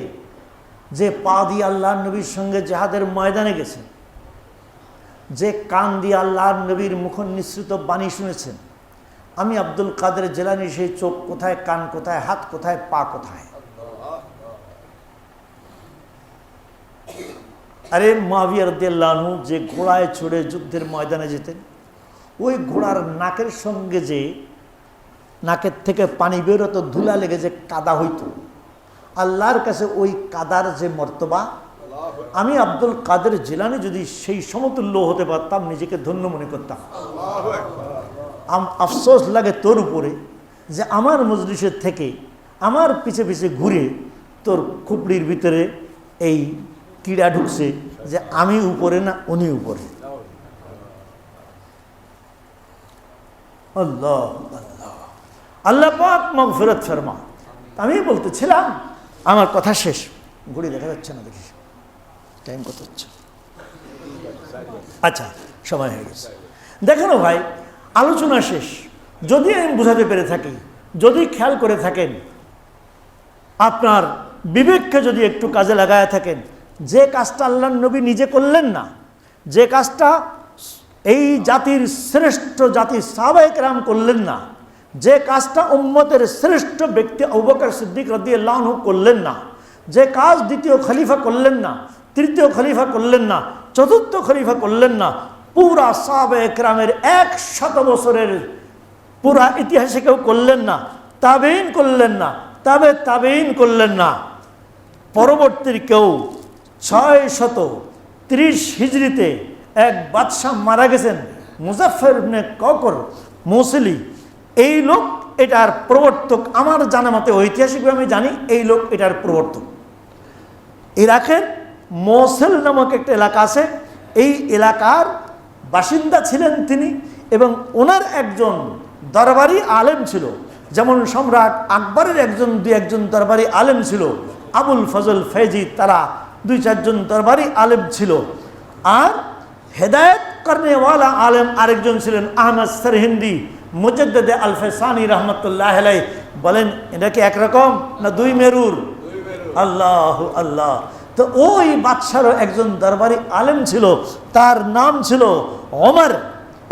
যে পা দিয়ে আল্লাহর নবীর সঙ্গে জিহাদের ময়দানে গেছে, যে কান দিয়ে আল্লাহর নবীর মুখ নিঃসৃত বাণী শুনেছেন, আমি আব্দুল কাদের জিলানী সেই চোখ কোথায়, কান কোথায়, হাত কোথায়, পা কোথায়? আরে মুআবিয়া রাদিয়াল্লাহু আনহু যে ঘোড়ায় চড়ে যুদ্ধের ময়দানে যেতেন, ওই ঘোড়ার নাকের সঙ্গে যে নাকের থেকে পানি বেরোতো, ধুলা লেগে যে কাদা হইতো, আল্লাহর কাছে ওই কাদার যে মর্তবা, আমি আব্দুল কাদের জিলানী যদি সেই সমতুল্য হতে পারতাম নিজেকে ধন্য মনে করতাম। আফসোস লাগে তোর উপরে যে আমার মজলিসের থেকে আমার পিছে পিছে ঘুরে তোর খুপড়ির ভিতরে এই কিড়া ঢুকছে যে আমি উপরে না উনি উপরে। আল্লাহ আল্লাহ, আল্লাহ পাক মাগফিরাত ফরমা। আমি বলতেছিলাম, আমার কথা শেষ, ঘড়ি দেখা যাচ্ছে না, দেখি টাইম কত হচ্ছে। আচ্ছা, সময় হয়ে গেছে। দেখেন ভাই, আলোচনা শেষ। যদি আমি বোঝাতে পেরে থাকি, যদি খেয়াল করে থাকেন, আপনার বিবেককে যদি একটু কাজে লাগায় থাকেন, যে কাজটা আল্লাহর নবী নিজে করলেন না, যে কাজটা এই জাতির শ্রেষ্ঠ জাতি সাহাবায়ে কেরাম করলেন না, যে কাজটা উম্মতের শ্রেষ্ঠ ব্যক্তি আবু বকর সিদ্দিক রাদিয়াল্লাহু আনহু করলেন না, যে কাজ দ্বিতীয় খলিফা করলেন না, তৃতীয় খলিফা করলেন না, চতুর্থ খলিফা করলেন না, পুরা সাহাবায়ে কেরামের 100 বছরের পুরা ইতিহাসে কেউ করলেন না, তাবেঈন করলেন না, তাবেঈন করলেন না, পরবর্তীর কেউ 630 হিজরিতে এক বাদশাহ মারা গেছেন, মুজাফফর ইবনে ককর মৌসিলি। এই লোক এটার প্রবর্তক, আমার জানা মতে ঐতিহাসিকভাবে আমি জানি এই লোক এটার প্রবর্তক। ইরাকের মৌসুল নামক একটা এলাকা আছে, এই এলাকার বাসিন্দা ছিলেন তিনি, এবং ওনার একজন দরবারি আলেম ছিল, যেমন সম্রাট আকবরের দুই একজন দরবারি আলেম ছিল, আবুল ফজল ফৈজি, তারা 2-4 জন দরবারি আলেম ছিল। আর হেদায়েত করনেওয়ালা আলেম আরেকজন ছিলেন আহমদ সরহিন্দি মুজাদ্দিদ আল ফেসানি রহমতুল্লাহ আলাইহি। বলেন এটা কি একরকম না দুই মেরুর? আল্লাহ আল্লাহ। তো ওই বাদশারও একজন দরবারি আলেম ছিল, তার নাম ছিল ওমর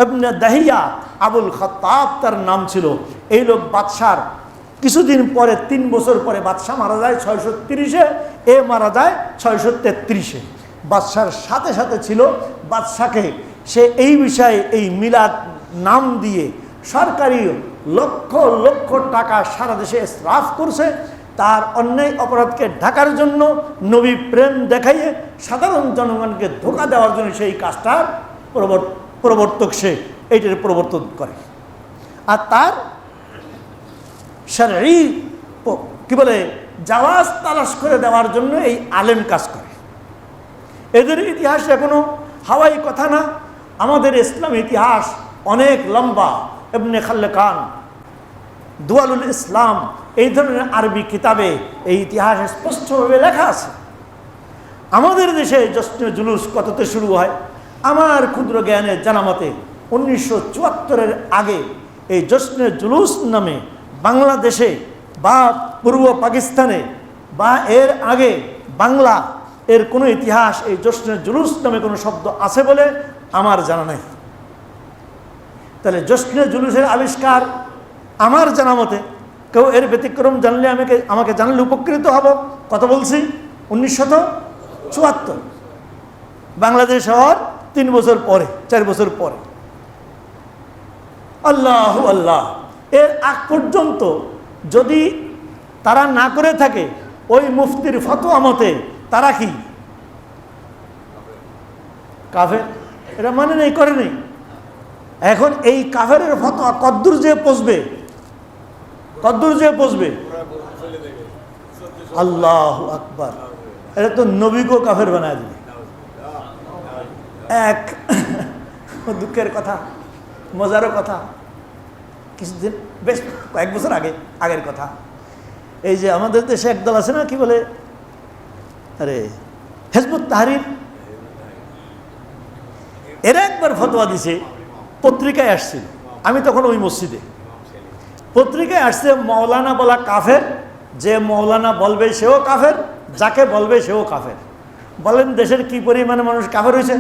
ইবনে দাহিয়া আবুল খাত্তাব, তার নাম ছিল। এই লোক বাদশার কিছুদিন পরে, 3 বছর পরে বাদশাহ মারা যায় 630-এ, এ মারা যায় 633-এ। বাদশার সাথে সাথে ছিল, বাদশাকে সে এই বিষয়ে এই মিলাদ নাম দিয়ে সরকারি লক্ষ লক্ষ টাকা সারা দেশে ইসরাফ করছে। তার অন্যায় অপরাধকে ঢাকার জন্য, নবী প্রেম দেখাইয়ে সাধারণ জনগণকে ধোঁকা দেওয়ার জন্য সেই কাজটার প্রবর্তক, সে এইটার প্রবর্তন করে। আর তার শরঈ কি বলে জাওয়াজ তালাশ করে দেওয়ার জন্য এই আলেম কাজ করে। এদের ইতিহাস এখনো হাওয়াই কথা না, আমাদের ইসলাম ইতিহাস অনেক লম্বা। ইবনে খাল্লাকান দুয়ালুল ইসলাম এই ধরনের আরবি কিতাবে এই ইতিহাস স্পষ্টভাবে লেখা আছে। আমাদের দেশে জশ্নে জুলুস কততে শুরু হয়? আমার ক্ষুদ্র জ্ঞানের জানা মতে 1974-এর আগে এই জশ্নে জুলুস নামে বাংলাদেশে বা পূর্ব পাকিস্তানে বা এর আগে বাংলা এর কোনো ইতিহাস এই জশ্নে জুলুস নামে কোনো শব্দ আছে বলে আমার জানা নেই। তাহলে জশ্নে জুলুসের আবিষ্কার আমার জানা মতে, কেউ এর ব্যতিক্রম জানলে আমাকে জানলে উপকৃত হব। কত বলছি? 1974, বাংলাদেশ হওয়ার 3 বছর পরে, 4 বছর পরে। আল্লাহ আল্লাহ। এর আগ পর্যন্ত যদি তারা না করে থাকে, ওই মুফতির ফতোয়া মতে তারা কি কাফের? এটা মানে নেই, করে নেই। এখন এই কাফেরের ফতোয়া কদ্দুর যে পৌঁছবে, কদ্দুর যে পৌঁছবে, আল্লাহ আকবার। এটা তো নবীকেও কাফের বানায় দিবে। এক দুঃখের কথা, মজারও কথা, কিছুদিন, বেশ কয়েক বছর আগের কথা। এই যে আমাদের দেশে একদল আছে না, কি বলে, আরে হিজবুত তাহরির, এরা একবার ফতোয়া দিছে পত্রিকায় আসছিল, আমি তখন ওই মসজিদে, পত্রিকায় আসছে মৌলানা বলা কাফের, যে মৌলানা বলবে সেও কাফের, যাকে বলবে সেও কাফের। বলেন দেশের কি পরিমাণে মানুষ কাফের হয়েছে?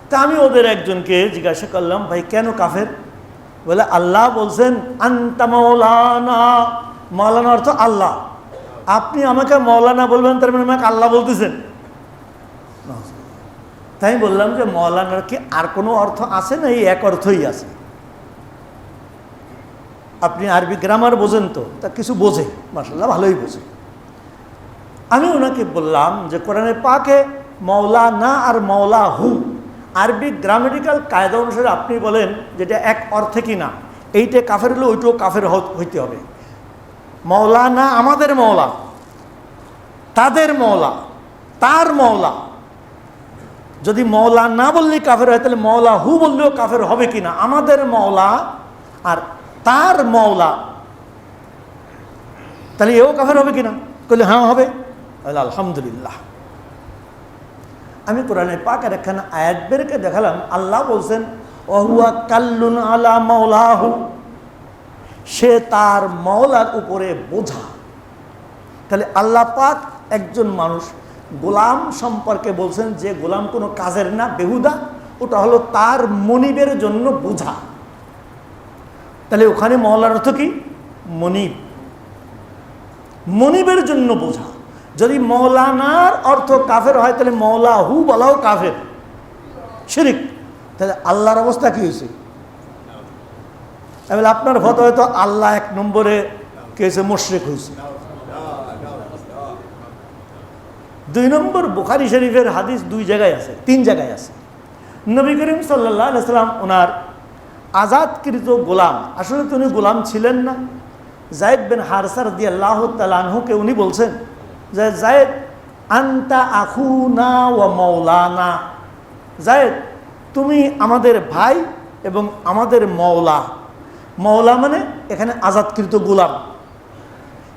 তা আমি ওদের একজনকে জিজ্ঞাসা করলাম, ভাই কেন কাফের? বলে আল্লাহ বলছেন আনতা মৌলানা, মৌলানা অর্থ আল্লাহ, আপনি আমাকে মৌলানা বলবেন, তার মানে আমাকে আল্লাহ বলতেছেন। তাই বললাম যে মৌলানার কি আর কোনো অর্থ আছে না এই এক অর্থই আছে? আপনি আরবি গ্রামার বোঝেন তো? তা কিছু বোঝে, মাশাআল্লাহ ভালোই বোঝে। আমি ওনাকে বললাম যে কোরআনে পাকে মৌলানা আর মৌলা হু আরবি গ্রামাটিক্যাল কায়দা অনুসারে আপনি বলেন যেটা এক অর্থে কি না, এইটা কাফের হলে ওইটাও কাফের হইতে হবে। মৌলানা আমাদের মৌলা, তাদের মৌলা, তার মৌলা। যদি মৌলা না বললেই কাফের হয় তাহলে মৌলা হু বললেও কাফের হবে কিনা? আমাদের মৌলা আর তার মৌলা, তাহলে এও কাফের হবে কিনা? বললে হ্যাঁ হবে। আলহামদুলিল্লাহ। আমি কোরআনে পাকের একখানা আয়াত বেরকে দেখালাম, আল্লাহ বলছেন ওহুয়া কাল্লুন আলা মাওলাহু, সে তার মওলার উপরে বোঝা। তাহলে আল্লাহ পাক একজন মানুষ গোলাম সম্পর্কে বলছেন যে গোলাম কোনো কাজের না, বেহুদা, ওটা হলো তার মনিবের জন্য বোঝা। তাহলে ওখানে মওলার অর্থ কি? মনিব, মনিবের জন্য বোঝা। যদি মৌলানার অর্থ কাফের হয় তাহলে মৌলা হু বলাও কাফের, শিরিক। তাহলে আল্লাহর অবস্থা কি হয়েছে? আপনার ফটো হয়তো আল্লাহ এক নম্বরে কি হয়েছে? মুশরিক হয়েছে। 2 নম্বর বুখারী শরীফের হাদিস 2 জায়গায় আছে, 3 জায়গায় আছে। নবী করিম সাল্লাল্লাহু আলাইহি সাল্লাম ওনার আজাদকৃত গোলাম, আসলে তো উনি গোলাম ছিলেন না, যায়েদ বিন হারসা রাদিয়াল্লাহু তাআলা আনহুকে উনি বলছেন যে যায়েদ আনতা আখুনা ওয়া মাওলানা, যায়েদ তুমি আমাদের ভাই এবং আমাদের মওলা। মওলা মানে এখানে আজাদকৃত গোলাম।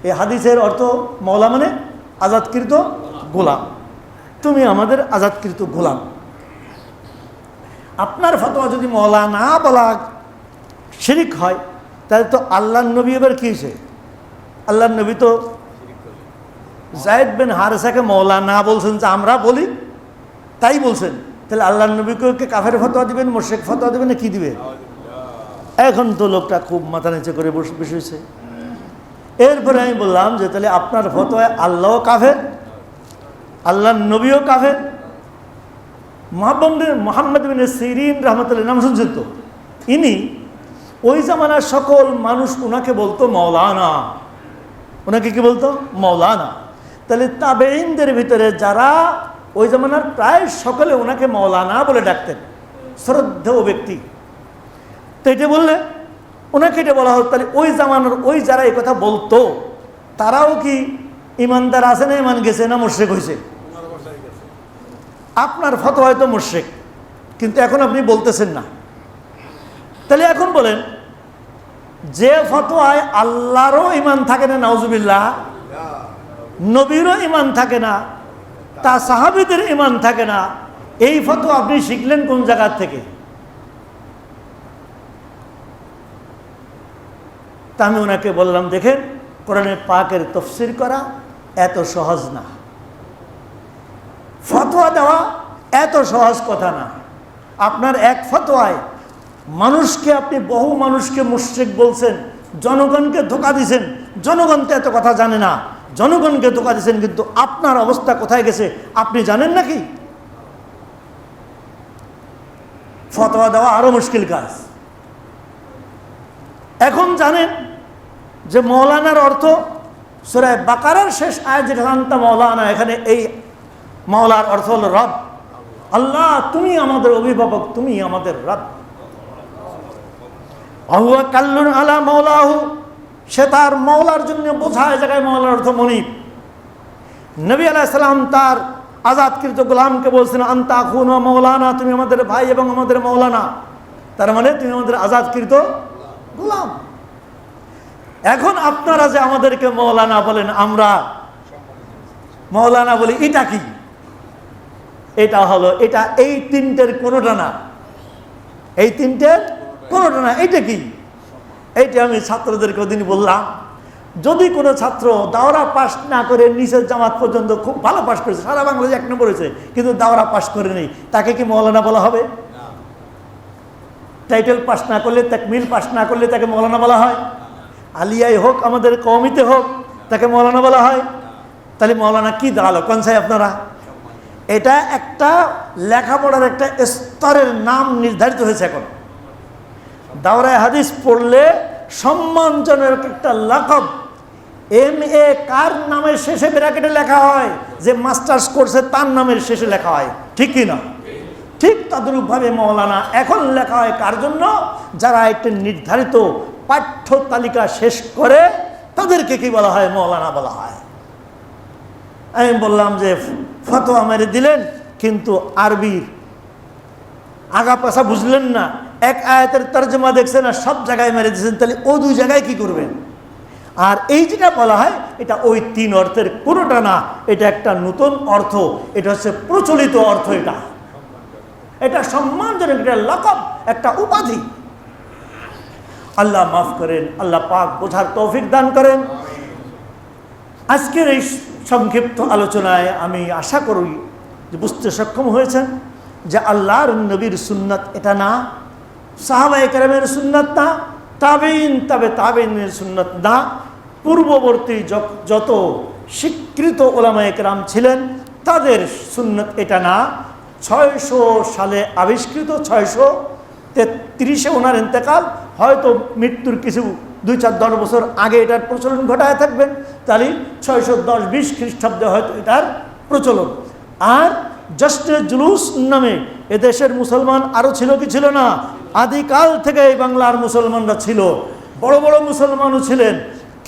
এই হাদিসের অর্থ মওলা মানে আজাদকৃত গোলাম, তুমি আমাদের আজাদকৃত গোলাম। আপনার ফতোয়া যদি মওলা না বলা শিরিক হয় তাহলে তো আল্লাহর নবী এবার কি হয়েছে? আল্লাহর নবী তো যায়েদ বিন হারেসাকে মওলা না বলছেন, যে আমরা বলি তাই বলছেন, তাহলে আল্লাহর নবীকে কাফের ফতোয়া দিবেন, মুশরিক ফতোয়া দিবেন না কি দিবেন? এখন তো লোকটা খুব মাথা নিচে করে বসেছে। এরপরে আমি বললাম যে তাহলে আপনার ফতোয়ায় আল্লাহও কাফের, আল্লাহর নবীও কাফের। মুহাম্মদ বিন সিরিন রাহমাতুল্লাহ নাম শুনছেন তো? ইনি ওই জামানার সকল মানুষ ওনাকে বলতো মৌলানা, ওনাকে কি বলতো? মৌলানা। তাহলে তাবেঈনদের ভিতরে যারা ওই জামানার প্রায় সকলে ওনাকে মৌলানা বলে ডাকতেন, শ্রদ্ধেয় ব্যক্তি। তো এটা বললে ওনাকে এটা বলা হতো, তাহলে ওই জামানার ওই যারা এই কথা বলতো তারাও কি ইমানদার আছে না ইমান গেছে না মুশরিক হয়েছে? আপনার ফতোয়া হয়তো মুশরিক, কিন্তু এখন আপনি বলতেছেন না। তাহলে এখন বলেন, যে ফতোয়ায় আল্লাহরও ইমান থাকে না, নাউজুবিল্লাহ, নবীরও ইমান থাকে না, তা সাহাবীদের ইমান থাকে না, এই ফতোয়া আপনি শিখলেন কোন জায়গা থেকে? তা আমি ওনাকে বললাম, দেখেন কোরআনে পাকের তাফসীর করা এত সহজ না, ফতোয়া দেওয়া এত সহজ কথা না। আপনার এক ফতোয়ায় মানুষকে, আপনি বহু মানুষকে মুশরিক বলছেন, জনগণকে ধোঁকা দিয়েছেন, জনগণ তো এত কথা জানে না, জনগণকে ধোঁকা দিয়েছেন, কিন্তু আপনার অবস্থা কোথায় গেছে আপনি জানেন নাকি? ফতোয়া দেওয়া আরো মুশকিল কাজ। এখন জানেন যে মৌলানার অর্থ সূরা বাকারার শেষ আয়াত যেটা আনতা মৌলানা, এখানে এই মাওলার অর্থ হলো রব। আল্লাহ তুমি আমাদের অভিভাবক, তুমি আমাদের রব। আহুয়া কাল্লুন আলা মাওলাহু, সে তার মাওলার জন্য বোঝায়, জায়গায় মাওলার অর্থ মনিব। নবী আলাইহিস সালাম তার আজাদকৃত গোলামকে বলছেন আনতা আখুনা মাওলানা, তুমি আমাদের ভাই এবং আমাদের মাওলানা, তার মানে তুমি আমাদের আজাদকৃত গোলাম। এখন আপনারা যে আমাদেরকে মাওলানা বলেন, আমরা মাওলানা বলি, এটা কি? এটা হলো, এটা এই তিনটের কোনোটা না, এই তিনটের কোনোটা না। এইটা কি? এইটা আমি ছাত্রদেরকে ওদিন বললাম, যদি কোনো ছাত্র দাওরা পাস না করে নিচের জামাত পর্যন্ত খুব ভালো পাস করেছে, সারা বাংলাদেশে 1 নম্বর হয়েছে, কিন্তু দাওরা পাস করে নেই, তাকে কি মৌলানা বলা হবে? টাইটেল পাস না করলে, তাকমিল পাস না করলে তাকে মৌলানা বলা হয়? আলিয়ায় হোক, আমাদের কওমিতে হোক, তাকে মৌলানা বলা হয়? তাহলে মৌলানা কি দাঁড়ালো কোন সাহেব আপনারা? এটা একটা লেখাপড়ার একটা স্তরের নাম নির্ধারিত হয়েছে। এখন দাওরায়ে হাদিস পড়লে সম্মানজনক একটা লাকব, MA কার নামের শেষে ব্র্যাকেটে লেখা হয়, যে মাস্টার্স করছে তার নামের শেষে লেখা হয়, ঠিক কি না? ঠিক তদ্রূপভাবে মৌলানা এখন লেখা হয় কার জন্য? যারা একটা নির্ধারিত পাঠ্য তালিকা শেষ করে তাদেরকে কি বলা হয়? মৌলানা বলা হয়। আমি বললাম যে ফতোয়া মেরে দিলেন, কিন্তু আরবির আগা পাশা বুঝলেন না, এক আয়াতের তর্জমা দেখছেন আর সব জায়গায় মেরে দিয়েছেন, তাহলে ও 2 জায়গায় কি করবেন? আর এই যেটা বলা হয়, এটা ওই 3 অর্থের কোনোটা না, এটা একটা নতুন অর্থ, এটা হচ্ছে প্রচলিত অর্থ। এটা সম্মানজনক একটা লাকব, একটা উপাধি। আল্লাহ মাফ করেন, আল্লাহ পাক বোঝার তৌফিক দান করেন। আজকের এই সংক্ষিপ্ত আলোচনায় আমি আশা করি যে বুঝতে সক্ষম হয়েছেন যে আল্লাহর নবীর সুন্নাত এটা না, সাহাবায়ে কেরামের সুন্নাত না, তাবেঈন তাবেঈনের সুন্নাত না, পূর্ববর্তী যত স্বীকৃত ওলামায়ে কেরাম ছিলেন তাদের সুন্নাত এটা না। 600 সালে আবিষ্কৃত, 633-এ ওনার ইন্তেকাল, হয়তো মৃত্যুর কিছু 2-4-10 বছর আগে এটার প্রচলন ঘটায় থাকবেন, তাহলে 610-20 খ্রিস্টাব্দে হয়তো এটার প্রচলন। আর জশ্নে জুলুস নামে এদেশের মুসলমান আরও ছিল কি ছিল না? আদিকাল থেকে এই বাংলার মুসলমানরা ছিল, বড় বড় মুসলমানও ছিলেন,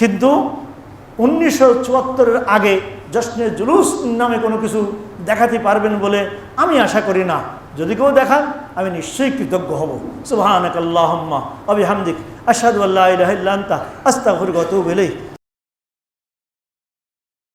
কিন্তু 1974-এর আগে জশ্নে জুলুস নামে কোনো কিছু দেখাতে পারবেন বলে আমি আশা করি না। যদি কেউ দেখান আমি নিশ্চয়ই কৃতজ্ঞ হব। সুবহানাকাল্লাহুম্মা ওয়া বিহামদিক আশহাদু আল্লা ইলাহা ইল্লা আনতা আস্তাগফিরুকা ওয়া আতুবু ইলাইক।